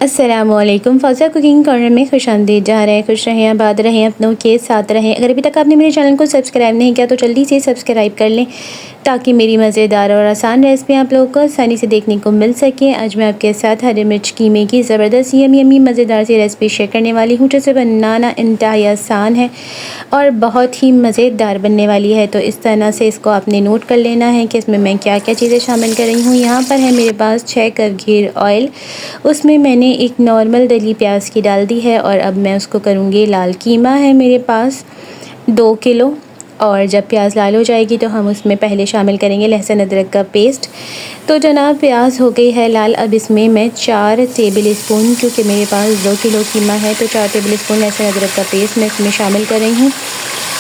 अस्सलामुअलैकुम। फ़ौज़िया cooking corner में खुशामदीद। जहाँ रहें खुश रहें, आबाद रहें, अपनों के साथ रहें। अगर अभी तक आपने मेरे चैनल को सब्सक्राइब नहीं किया तो जल्दी से सब्सक्राइब कर लें ताकि मेरी मज़ेदार और आसान रेसिपी आप लोगों को आसानी से देखने को मिल सके। आज मैं आपके साथ हरी मिर्च कीमे की ज़बरदस्त यमी मज़ेदार सी रेसिपी शेयर करने वाली हूँ, जिसे बनाना इंतहाई आसान है और बहुत ही मज़ेदार बनने वाली है। तो इस तरह से इसको आपने नोट कर लेना है कि इसमें मैं क्या क्या चीज़ें शामिल कर रही हूँ। यहाँ पर है मेरे पास 6 कप घी ऑयल, उसमें मैंने एक नॉर्मल दली प्याज की डाल दी है और अब मैं उसको करूँगी लाल। कीमा है मेरे पास 2 किलो और जब प्याज लाल हो जाएगी तो हम उसमें पहले शामिल करेंगे लहसुन अदरक का पेस्ट। तो जनाब प्याज हो गई है लाल। अब इसमें मैं 4 टेबल स्पून, क्योंकि मेरे पास 2 किलो कीमा है तो 4 टेबल स्पून लहसुन अदरक का पेस्ट मैं इसमें शामिल कर रही हूँ।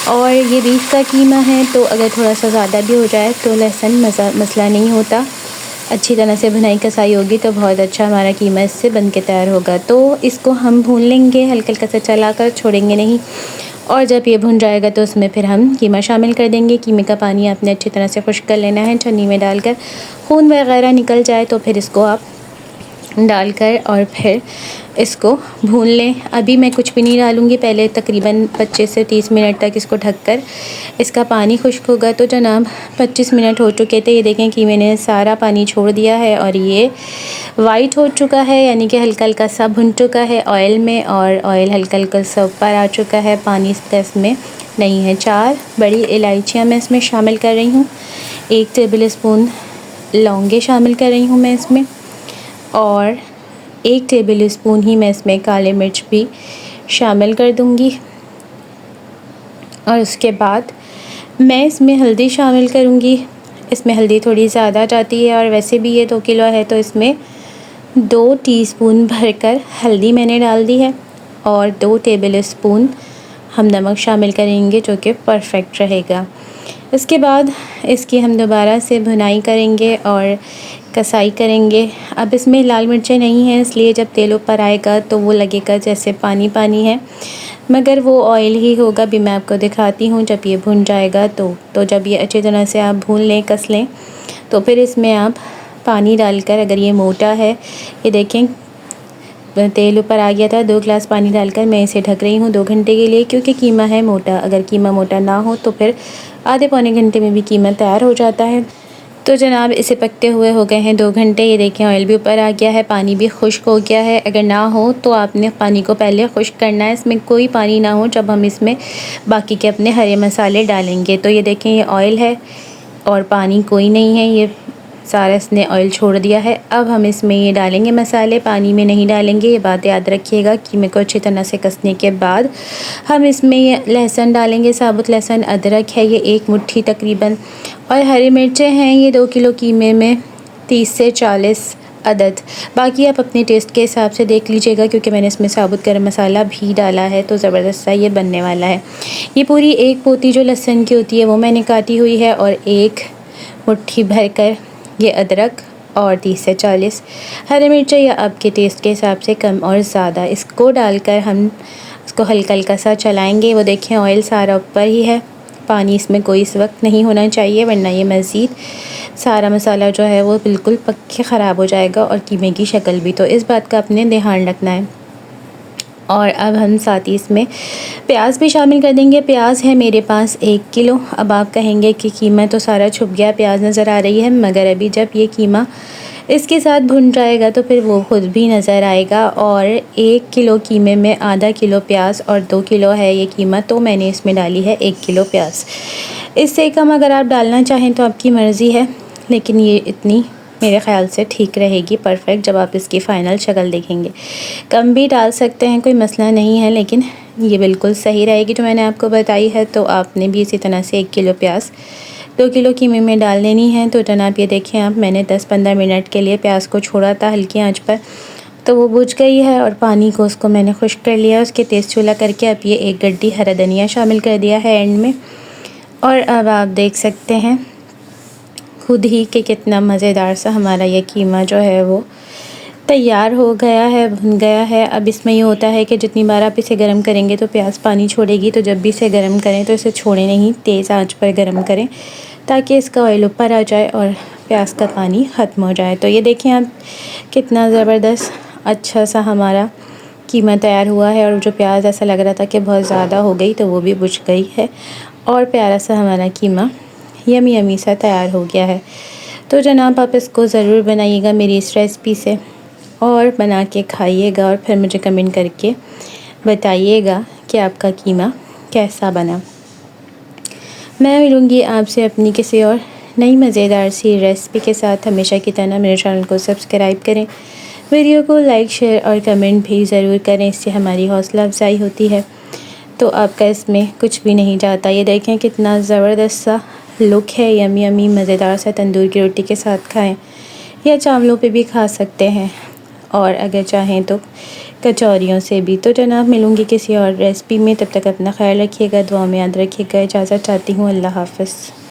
और ये बीफ का कीमा है तो अगर थोड़ा सा ज़्यादा भी हो जाए तो लहसुन मसला नहीं होता। अच्छी तरह से भुनाई कसाई होगी तो बहुत अच्छा हमारा कीमा इससे बन के तैयार होगा। तो इसको हम भून लेंगे, हल्का हल्का सा चलाकर, छोड़ेंगे नहीं। और जब ये भुन जाएगा तो उसमें फिर हम कीमा शामिल कर देंगे। कीमे का पानी आपने अच्छी तरह से खुश्क कर लेना है छन्नी में डालकर। खून वगैरह निकल जाए तो फिर इसको आप डालकर और फिर इसको भून लें। अभी मैं कुछ भी नहीं डालूँगी, पहले तकरीबन 25 से 30 मिनट तक इसको ढककर इसका पानी खुश्क होगा। तो जनाब 25 मिनट हो चुके थे, ये देखें कि मैंने सारा पानी छोड़ दिया है और ये वाइट हो चुका है, यानी कि हल्का हल्का सा भुन चुका है ऑयल में और ऑयल हल्का हल्का सा ऊपर आ चुका है, पानी इसमें नहीं है। 4 बड़ी इलायचियाँ मैं इसमें शामिल कर रही हूँ, 1 टेबल स्पून लौंगे शामिल कर रही हूँ मैं इसमें, और 1 टेबल स्पून ही मैं इसमें काले मिर्च भी शामिल कर दूंगी। और उसके बाद मैं इसमें हल्दी शामिल करूंगी। इसमें हल्दी थोड़ी ज़्यादा जाती है और वैसे भी ये 2 किलो है तो इसमें 2 टीस्पून भरकर हल्दी मैंने डाल दी है और 2 टेबल स्पून हम नमक शामिल करेंगे, जो कि परफेक्ट रहेगा। इसके बाद इसकी हम दोबारा से भुनाई करेंगे और कसाई करेंगे। अब इसमें लाल मिर्चें नहीं हैं, इसलिए जब तेल ऊपर आएगा तो वो लगेगा जैसे पानी पानी है, मगर वो ऑयल ही होगा। भी मैं आपको दिखाती हूँ जब ये भुन जाएगा तो जब ये अच्छी तरह से आप भून लें, कस लें, तो फिर इसमें आप पानी डालकर, अगर ये मोटा है, ये देखें तेल ऊपर आ गया था, 2 गिलास पानी डालकर मैं इसे ढक रही हूँ 2 घंटे के लिए, क्योंकि कीमा है मोटा। अगर कीमा मोटा ना हो तो फिर आधे पौने घंटे में भी कीमा तैयार हो जाता है। तो जनाब इसे पकते हुए हो गए हैं 2 घंटे। ये देखें ऑयल भी ऊपर आ गया है, पानी भी खुश्क हो गया है। अगर ना हो तो आपने पानी को पहले खुश्क करना है, इसमें कोई पानी ना हो जब हम इसमें बाकी के अपने हरे मसाले डालेंगे। तो ये देखें ये ऑयल है और पानी कोई नहीं है, ये सारा इसने ऑयल छोड़ दिया है। अब हम इसमें ये डालेंगे मसाले, पानी में नहीं डालेंगे, ये बात याद रखिएगा। कीमे को अच्छी तरह से कसने के बाद हम इसमें ये लहसुन डालेंगे, साबुत लहसुन। अदरक है ये 1 मुट्ठी तकरीबन, और हरी मिर्चें हैं ये 2 किलो कीमे में 30 से 40 अदद। बाकी आप अपने टेस्ट के हिसाब से देख लीजिएगा, क्योंकि मैंने इसमें साबुत गरम मसाला भी डाला है तो ज़बरदस्त सा ये बनने वाला है। ये पूरी 1 पोती जो लहसुन की होती है वो मैंने काटी हुई है, और 1 मुट्ठी भरकर ये अदरक, और 30 से 40 हरी मिर्चें या आपके टेस्ट के हिसाब से कम और ज़्यादा। इसको डालकर हम इसको हल्का हल्का सा चलाएंगे। वो देखें ऑयल सारा ऊपर ही है, पानी इसमें कोई इस वक्त नहीं होना चाहिए, वरना ये मज़ीद सारा मसाला जो है वो बिल्कुल पक के ख़राब हो जाएगा और कीमे की शक्ल भी। तो इस बात का अपने ध्यान रखना है। और अब हम साथ ही इसमें प्याज भी शामिल कर देंगे। प्याज है मेरे पास 1 किलो। अब आप कहेंगे कि कीमा तो सारा छुप गया, प्याज नज़र आ रही है, मगर अभी जब ये कीमा इसके साथ भुन जाएगा तो फिर वो खुद भी नज़र आएगा। और 1 किलो कीमे में आधा किलो प्याज और 2 किलो है ये कीमा, तो मैंने इसमें डाली है 1 किलो प्याज। इससे कम अगर आप डालना चाहें तो आपकी मर्ज़ी है, लेकिन ये इतनी मेरे ख़्याल से ठीक रहेगी, परफेक्ट। जब आप इसकी फ़ाइनल शक्ल देखेंगे कम भी डाल सकते हैं, कोई मसला नहीं है, लेकिन ये बिल्कुल सही रहेगी जो मैंने आपको बताई है। तो आपने भी इसी तरह से 1 किलो प्याज 2 किलो कीमे में डाल लेनी है। तो जनाब ये देखें आप, मैंने 10-15 मिनट के लिए प्याज को छोड़ा था हल्की आंच पर, तो वो बुझ गई है और पानी को उसको मैंने खुश्क कर लिया, उसके तेज़ चूल्हा करके। अब ये 1 गड्डी हरा धनिया शामिल कर दिया है एंड में। और अब आप देख सकते हैं खुद ही कि कितना मज़ेदार सा हमारा ये कीमा जो है वो तैयार हो गया है, भुन गया है। अब इसमें ये होता है कि जितनी बार आप इसे गर्म करेंगे तो प्याज पानी छोड़ेगी, तो जब भी इसे गर्म करें तो इसे छोड़े नहीं, तेज़ आंच पर गर्म करें ताकि इसका ऑयल ऊपर आ जाए और प्याज का पानी ख़त्म हो जाए। तो ये देखें आप कितना ज़बरदस्त अच्छा सा हमारा कीमा तैयार हुआ है और जो प्याज ऐसा लग रहा था कि बहुत ज़्यादा हो गई तो वो भी बुझ गई है और प्यारा सा हमारा कीमा यमी यमी सा तैयार हो गया है। तो जनाब आप इसको ज़रूर बनाइएगा मेरी इस रेसिपी से और बना के खाइएगा और फिर मुझे कमेंट करके बताइएगा कि आपका कीमा कैसा बना। मैं मिलूँगी आपसे अपनी किसी और नई मज़ेदार सी रेसिपी के साथ। हमेशा की तरह मेरे चैनल को सब्सक्राइब करें, वीडियो को लाइक शेयर और कमेंट भी ज़रूर करें, इससे हमारी हौसला अफजाई होती है। तो आपका इसमें कुछ भी नहीं जाता। ये देखें कितना ज़बरदस्त सा लुक है, यमी यमी मज़ेदार सा तंदूर की रोटी के साथ खाएं या चावलों पे भी खा सकते हैं और अगर चाहें तो कचौरियों से भी। तो जनाब मिलूँगी किसी और रेसिपी में, तब तक अपना ख्याल रखिएगा, दुआ में याद रखिएगा। इजाज़त चाहती हूँ, अल्लाह हाफ़िज़।